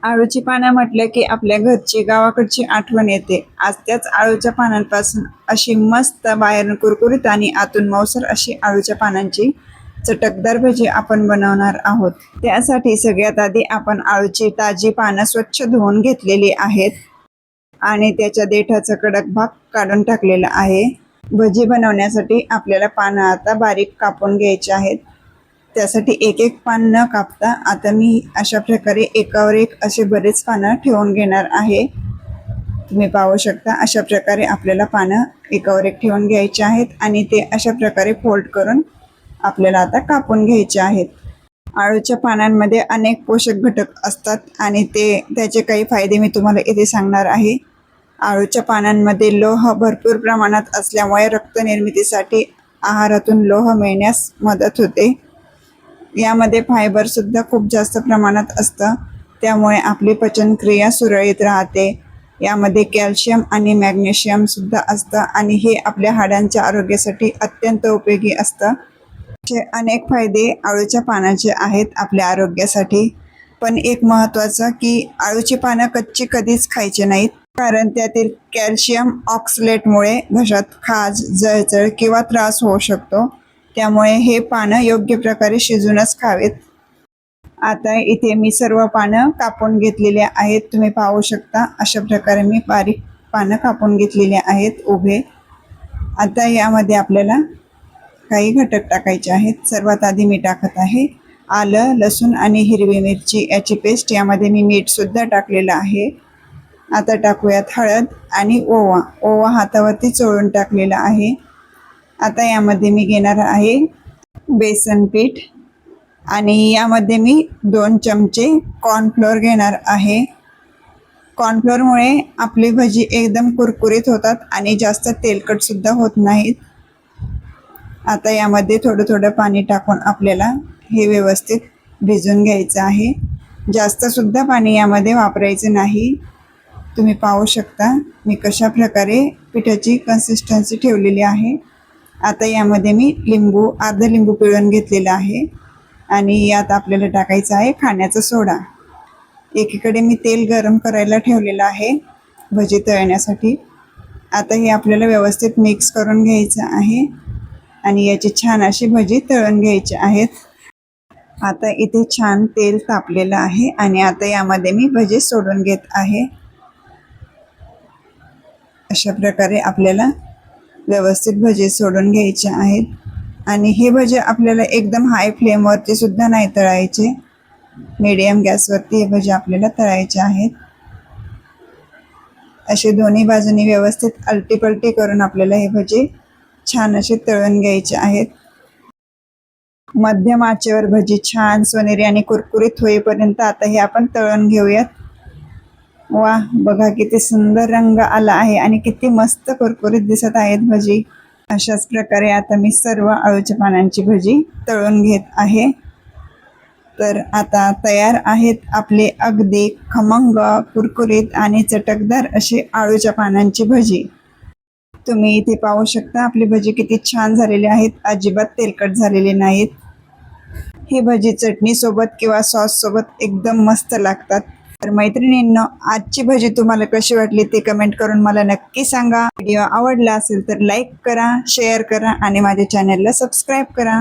आळूची पानं म्हटलं की आपल्या घरची गावाकडची आठवण येते। आज त्याच आळूच्या पानांपासून अशी मस्त बाहेरून कुरकुरीत आणि आतून मऊसर अशी आळूच्या पानांची चटकदार भजी आपण बनवणार आहोत। त्यासाठी सगळ्यात आधी आपण आळूची ताजी पानं स्वच्छ धुवून घेतलेली आहेत आणि त्याच्या देठाचा कडक भाग काढून टाकलेला आहे। भजी बनवण्यासाठी आपल्याला पानं आता बारीक कापून घ्यायची आहेत। त्यासाठी एक एक पान न कापता आता मी अशा प्रकारे एकावर एक असे बरेच पानं ठेवून घेणार आहे। तुम्ही पाहू शकता अशा प्रकारे आपल्याला पानं एकावर एक ठेवून घ्यायचे आहेत आणि ते अशा प्रकारे फोल्ड करून आपल्याला आता कापून घ्यायचे आहेत। आळूच्या पानांमध्ये अनेक पोषक घटक असतात आणि त्याचे काही फायदे मी तुम्हाला इथे सांगणार आहे। आळूच्या पानांमध्ये लोह भरपूर प्रमाणात असल्यामुळे रक्तनिर्मितीसाठी आहारातून लोह मिळण्यास मदत होते। यामध्ये फायबर सुद्धा खूप जास्त प्रमाणात असतं, त्यामुळे आपली पचनक्रिया सुरळीत राहते। यामध्ये कॅल्शियम आणि मॅग्नेशियम सुद्धा असतं आणि हे आपल्या हाडांच्या आरोग्यासाठी अत्यंत उपयोगी असतं। असे अनेक फायदे आळूच्या पानाचे आहेत आपल्या आरोग्यासाठी। पण एक महत्त्वाचं की आळूची पानं कच्ची कधीच खायची नाहीत, कारण त्यातील कॅल्शियम ऑक्सलेटमुळे घशात खाज, जळजळ किंवा त्रास होऊ शकतो। त्यामुळे हे पानं योग्य प्रकारे शिजूनच खावेत। आता इथे मी सर्व पानं कापून घेतलेले आहेत। तुम्ही पाहू शकता अशा प्रकारे मी बारीक पानं कापून घेतलेले आहेत उभे। आता यामध्ये आपल्याला काही घटक टाकायचे आहेत। सर्वात आधी मी टाकत आहे आलं, लसूण आणि हिरवी मिरची याची पेस्ट। यामध्ये मी मीठ सुद्धा टाकलेलं आहे। आता टाकूयात हळद आणि ओवा। ओवा हातावरती चोळून टाकलेला आहे। आता यामध्ये मी घेणार आहे बेसन पीठ आणि यामध्ये मी 2 चमचे कॉर्नफ्लोअर घेणार आहे। कॉर्नफ्लोअरमुळे आपली भजी एकदम कुरकुरीत होतात आणि जास्त तेलकट सुद्धा होत नाहीत। आता यामध्ये थोडं थोडं पाणी टाकून आपल्याला हे व्यवस्थित भिजवून घ्यायचं आहे। जास्त सुद्धा पाणी यामध्ये वापरायचं नाही। तुम्ही पाहू शकता मी कशा प्रकारे पिठाची कन्सिस्टन्सी ठेवलेली आहे। आता यामध्ये मी अर्धा लिंबू पिळून घेतलेला आहे आणि यात आपल्याला टाकायचं आहे खाण्याचा सोडा। एकीकडे मी तेल गरम करायला ठेवलेलं आहे भजी तळण्यासाठी। आता हे आपल्याला व्यवस्थित मिक्स करून घ्यायचं आहे आणि याची छान अशी भजी तळून घ्यायची आहेत। आता इथे छान तेल तापलेलं आहे आणि आता यामध्ये मी भजी सोडून घेत आहे। अशा प्रकारे आपल्याला व्यवस्थित भजी सोडून घ्यायचे आहेत आणि हे भजे आपल्याला एकदम हाय फ्लेमवरती सुद्धा नाही तळायचे, मीडियम गॅसवरती हे भजे आपल्याला तळायचे आहेत। असे दोन्ही बाजूनी व्यवस्थित अलटीपलटी करून आपल्याला हे भजे छान असे तळून घ्यायचे आहेत। मध्यम आचेवर भजी छान सोनेरी आणि कुरकुरीत होईपर्यंत आता हे आपण तळून घेऊयात। वा, बघा किती सुंदर रंग आला आहे आणि किती मस्त कुरकुरीत दिसत आहेत भजी। अशाच प्रकारे आता मी सर्व आळूच्या पानांची भजी तळून घेत आहे। तर आता तयार आहेत आपले अगदी खमंग, कुरकुरीत आणि चटकदार असे आळूच्या पानांची भजी। तुम्ही इथे पाहू शकता आपली भजी किती छान झालेली आहेत, अजिबात तेलकट झालेले नाहीत। ही भजी चटणी सोबत किंवा सॉस सोबत एकदम मस्त लागतात। तर मैत्रिणींनो, आजची भजी तुम्हाला कशी वाटली ते कमेंट करून मला नक्की सांगा। व्हिडिओ आवडला असेल तर लाईक करा, शेअर करा आणि माझ्या चॅनलला सबस्क्राईब करा।